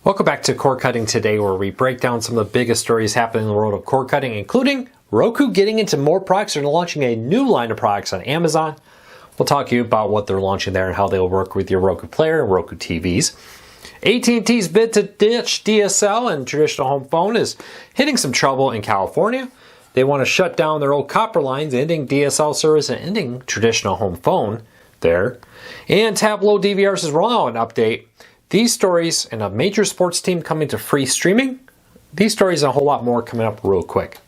Welcome back to Cord Cutting Today, where we break down some of the biggest stories happening in the world of cord cutting, including Roku getting into more products and launching a new line of products on Amazon. We'll talk to you about what they're launching there and how they'll work with your Roku player and Roku TVs. AT&T's bid to ditch DSL and traditional home phone is hitting some trouble in California. They want to shut down their old copper lines, ending DSL service and ending traditional home phone there. And Tableau DVRs is rolling out an update. These stories and a major sports team coming to free streaming. These stories and a whole lot more coming up real quick.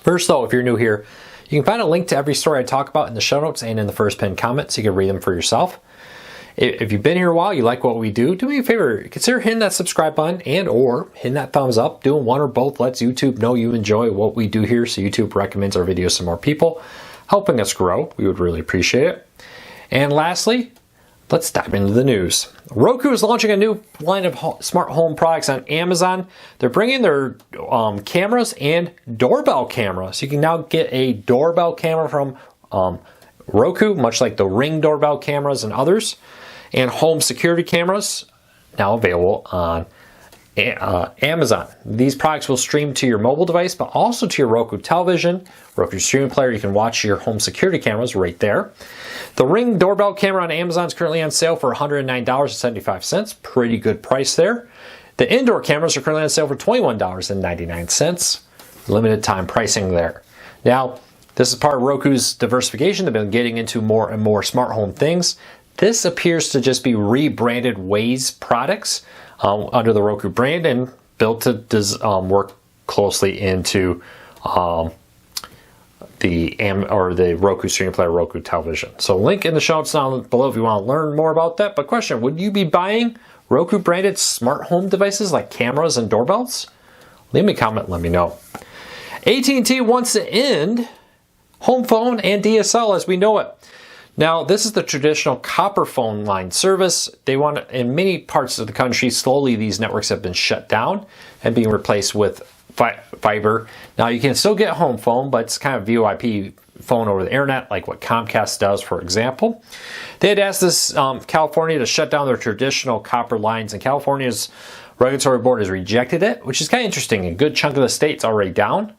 First though, if you're new here, you can find a link to every story I talk about in the show notes and in the first pinned comment so you can read them for yourself. If you've been here a while, you like what we do me a favor, consider hitting that subscribe button and or hitting that thumbs up. Doing one or both lets YouTube know you enjoy what we do here, so YouTube recommends our videos to more people, helping us grow. We would really appreciate it. And lastly, let's dive into the news. Roku is launching a new line of smart home products on Amazon. They're bringing their cameras and doorbell cameras. So you can now get a doorbell camera from Roku, much like the Ring doorbell cameras and others. And home security cameras now available on Amazon. These products will stream to your mobile device, but also to your Roku television, Roku streaming player. You can watch your home security cameras right there. The Ring doorbell camera on Amazon is currently on sale for $109.75. Pretty good price there. The indoor cameras are currently on sale for $21.99. Limited time pricing there. Now, this is part of Roku's diversification. They've been getting into more and more smart home things. This appears to just be rebranded Waze products under the Roku brand and built to work closely into the Roku streaming player, Roku television. So link in the show notes down below if you want to learn more about that. But question, would you be buying Roku branded smart home devices like cameras and doorbells? Leave me a comment, let me know. AT&T wants to end home phone and DSL as we know it. Now, this is the traditional copper phone line service. They want, in many parts of the country, slowly these networks have been shut down and being replaced with fiber. Now, you can still get home phone, but it's kind of VoIP phone over the internet, like what Comcast does, for example. They had asked this California to shut down their traditional copper lines, and California's regulatory board has rejected it, which is kind of interesting. A good chunk of the state's already down.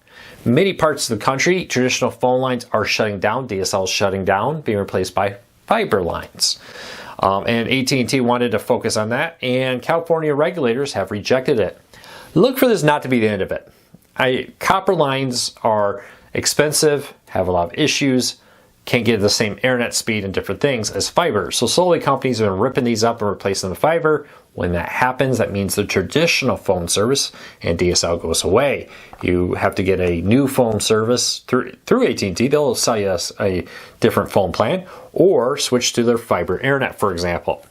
Many parts of the country, traditional phone lines are shutting down. DSL is shutting down, being replaced by fiber lines. And AT&T wanted to focus on that, and California regulators have rejected it. Look for this not to be the end of it. Copper lines are expensive, have a lot of issues, can't get the same internet speed and different things as fiber. So slowly companies have been ripping these up and replacing them with fiber. When that happens, that means the traditional phone service and DSL goes away. You have to get a new phone service through AT&T. They'll sell you a different phone plan or switch to their fiber internet, for example.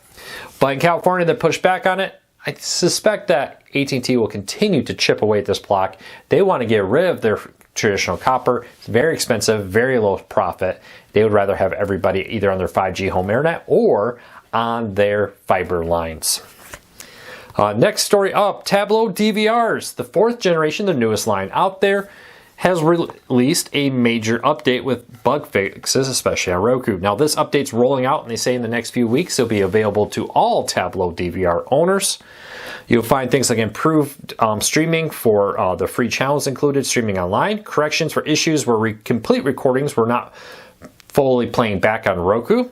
But in California, they pushed back on it. I suspect that AT&T will continue to chip away at this block. They want to get rid of their traditional copper. It's very expensive, very low profit. They would rather have everybody either on their 5G home internet or on their fiber lines. Next story up, Tableau DVRs, the fourth generation, the newest line out there, has released a major update with bug fixes, especially on Roku. Now this update's rolling out, and they say in the next few weeks it'll be available to all Tableau DVR owners. You'll find things like improved streaming for the free channels included, streaming online, corrections for issues where complete recordings were not fully playing back on Roku,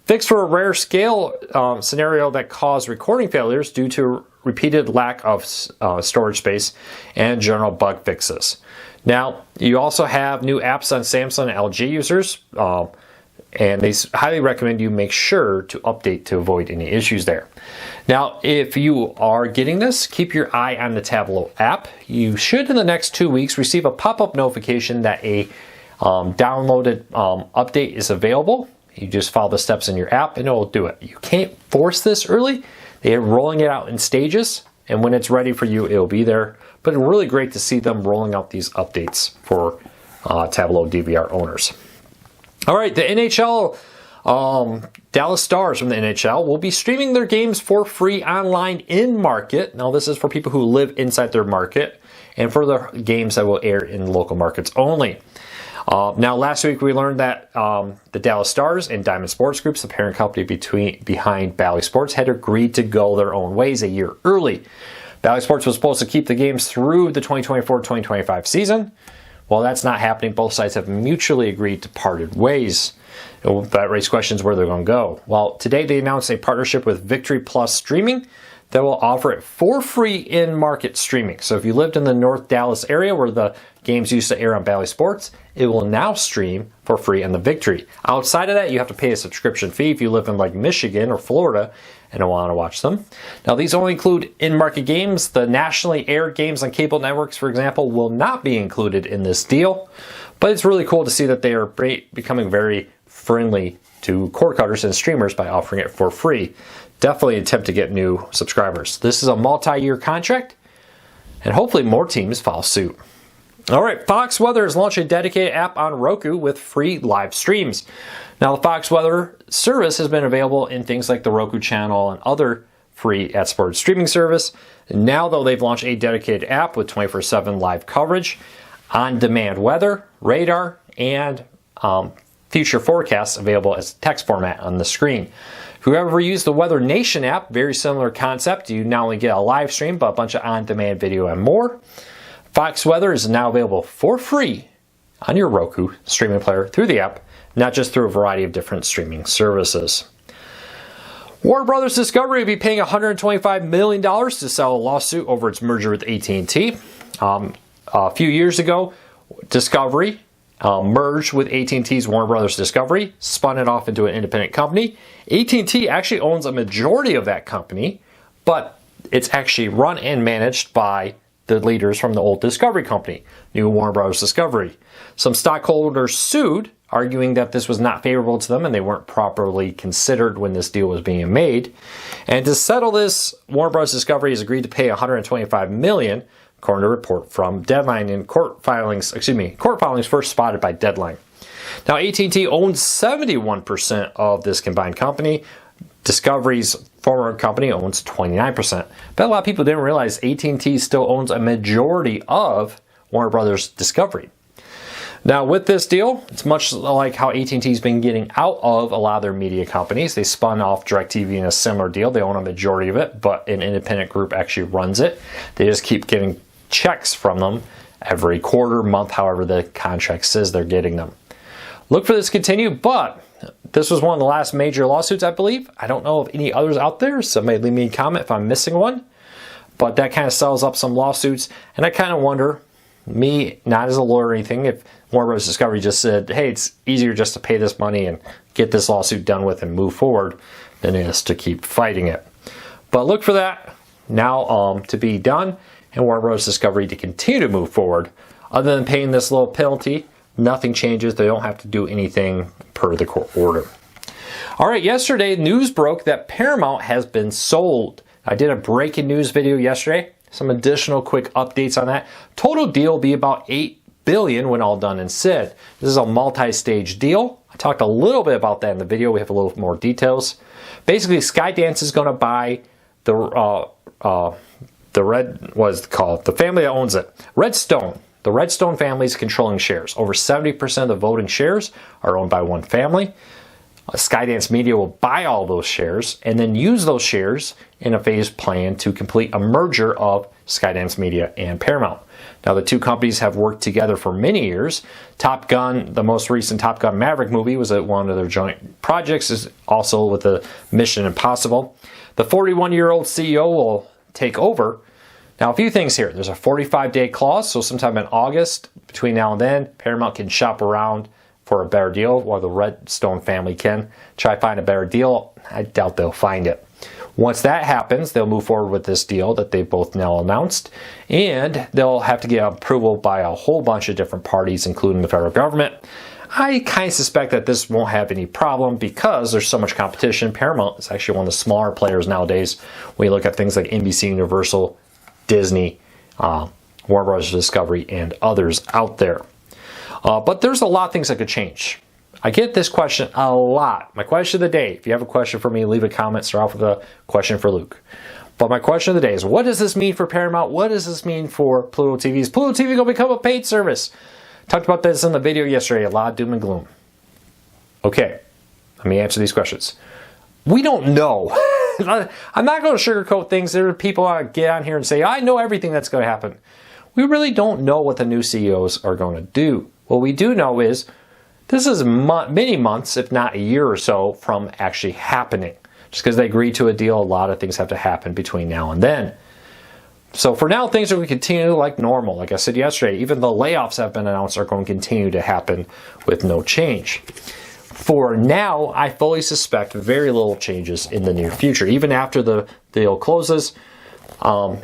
fix for a rare scale scenario that caused recording failures due to repeated lack of storage space, and general bug fixes. Now, you also have new apps on Samsung and LG users, and they highly recommend you make sure to update to avoid any issues there. Now, if you are getting this, keep your eye on the Tableau app. You should, in the next 2 weeks, receive a pop-up notification that a downloaded update is available. You just follow the steps in your app and it will do it. You can't force this early. They are rolling it out in stages, and when it's ready for you, it will be there. But it's really great to see them rolling out these updates for Tableau DVR owners. All right, the NHL, Dallas Stars from the NHL will be streaming their games for free online in market. Now, this is for people who live inside their market and for the games that will air in local markets only. Now, last week we learned that the Dallas Stars and Diamond Sports Groups, the parent company behind Bally Sports, had agreed to go their own ways a year early. Bally Sports was supposed to keep the games through the 2024-2025 season. Well, that's not happening. Both sides have mutually agreed to parted ways. That raises questions where they're going to go. Well, today they announced a partnership with Victory Plus Streaming that will offer it for free in-market streaming. So if you lived in the North Dallas area where the games used to air on Bally Sports, it will now stream for free on the Victory. Outside of that, you have to pay a subscription fee if you live in like Michigan or Florida and don't want to watch them. Now, these only include in-market games. The nationally aired games on cable networks, for example, will not be included in this deal. But it's really cool to see that they are becoming very friendly to cord cutters and streamers by offering it for free. Definitely an attempt to get new subscribers. This is a multi-year contract, and hopefully more teams follow suit. All right, Fox Weather has launched a dedicated app on Roku with free live streams. Now, the Fox Weather service has been available in things like the Roku channel and other free ad-supported streaming service. Now, though, they've launched a dedicated app with 24/7 live coverage, on-demand weather, radar, and future forecasts available as text format on the screen. If you ever use the Weather Nation app, very similar concept. You not only get a live stream, but a bunch of on-demand video and more. Fox Weather is now available for free on your Roku streaming player through the app, not just through a variety of different streaming services. Warner Brothers Discovery will be paying $125 million to settle a lawsuit over its merger with AT&T. A few years ago, Discovery merged with AT&T's Warner Brothers Discovery, spun it off into an independent company. AT&T actually owns a majority of that company, but it's actually run and managed by the leaders from the old Discovery company, new Warner Brothers Discovery. Some stockholders sued, arguing that this was not favorable to them and they weren't properly considered when this deal was being made. And to settle this, Warner Brothers Discovery has agreed to pay $125 million, according to a report from Deadline in court filings first spotted by Deadline. Now, AT&T owns 71% of this combined company. Discovery's former company owns 29%. But a lot of people didn't realize AT&T still owns a majority of Warner Brothers Discovery. Now, with this deal, it's much like how AT&T's been getting out of a lot of their media companies. They spun off DirecTV in a similar deal. They own a majority of it, but an independent group actually runs it. They just keep getting checks from them every quarter, month, however the contract says they're getting them. Look for this to continue, but this was one of the last major lawsuits, I believe. I don't know of any others out there. Somebody leave me a comment if I'm missing one. But that kind of sells up some lawsuits. And I kind of wonder, me, not as a lawyer or anything, if Warner Bros. Discovery just said, hey, it's easier just to pay this money and get this lawsuit done with and move forward than it is to keep fighting it. But look for that now to be done and Warner Bros. Discovery to continue to move forward. Other than paying this little penalty, nothing changes. They don't have to do anything per the court order. All right, yesterday news broke that Paramount has been sold. I did a breaking news video yesterday. Some additional quick updates on that. Total deal will be about $8 billion when all done and said. This is a multi-stage deal. I talked a little bit about that in the video. We have a little more details. Basically, Skydance is going to buy the family that owns it, Redstone. The Redstone family is controlling shares. Over 70% of the voting shares are owned by one family. Skydance Media will buy all those shares and then use those shares in a phased plan to complete a merger of Skydance Media and Paramount. Now, the two companies have worked together for many years. Top Gun, the most recent Top Gun Maverick movie, was one of their joint projects, is also with the Mission Impossible. The 41-year-old CEO will take over. Now, a few things here. There's a 45-day clause, so sometime in August, between now and then, Paramount can shop around for a better deal, or the Redstone family can try to find a better deal. I doubt they'll find it. Once that happens, they'll move forward with this deal that they've both now announced, and they'll have to get approval by a whole bunch of different parties, including the federal government. I kind of suspect that this won't have any problem because there's so much competition. Paramount is actually one of the smaller players nowadays when you look at things like NBC, Universal, Disney, Warner Bros. Discovery, and others out there. But there's a lot of things that could change. I get this question a lot. My question of the day, if you have a question for me, leave a comment. Start off with a question for Luke. But my question of the day is, what does this mean for Paramount? What does this mean for Pluto TV? Is Pluto TV going to become a paid service? Talked about this in the video yesterday, a lot of doom and gloom. Okay, let me answer these questions. We don't know. I'm not going to sugarcoat things. There are people who get on here and say, I know everything that's going to happen. We really don't know what the new CEOs are going to do. What we do know is this is many months, if not a year or so, from actually happening. Just because they agreed to a deal, a lot of things have to happen between now and then. So for now, things are going to continue like normal. Like I said yesterday, even the layoffs have been announced are going to continue to happen with no change. For now, I fully suspect very little changes in the near future. Even after the deal closes,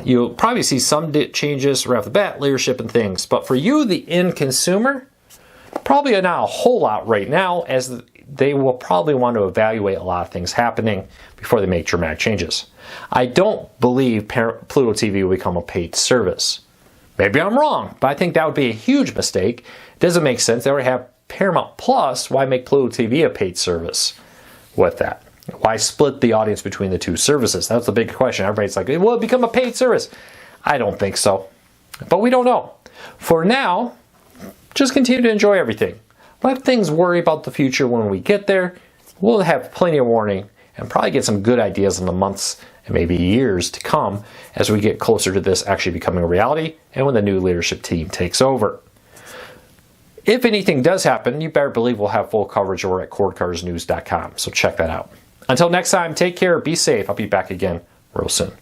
you'll probably see some changes right off the bat, leadership and things. But for you, the end consumer, probably not a whole lot right now, as they will probably want to evaluate a lot of things happening before they make dramatic changes. I don't believe Pluto TV will become a paid service. Maybe I'm wrong, but I think that would be a huge mistake. It doesn't make sense. They already have Paramount Plus. Why make Pluto TV a paid service with that? Why split the audience between the two services? That's the big question. Everybody's like, will it become a paid service? I don't think so. But we don't know. For now, just continue to enjoy everything. Let things worry about the future when we get there. We'll have plenty of warning and probably get some good ideas in the months and maybe years to come as we get closer to this actually becoming a reality and when the new leadership team takes over. If anything does happen, you better believe we'll have full coverage over at cordcarsnews.com, so check that out. Until next time, take care, be safe. I'll be back again real soon.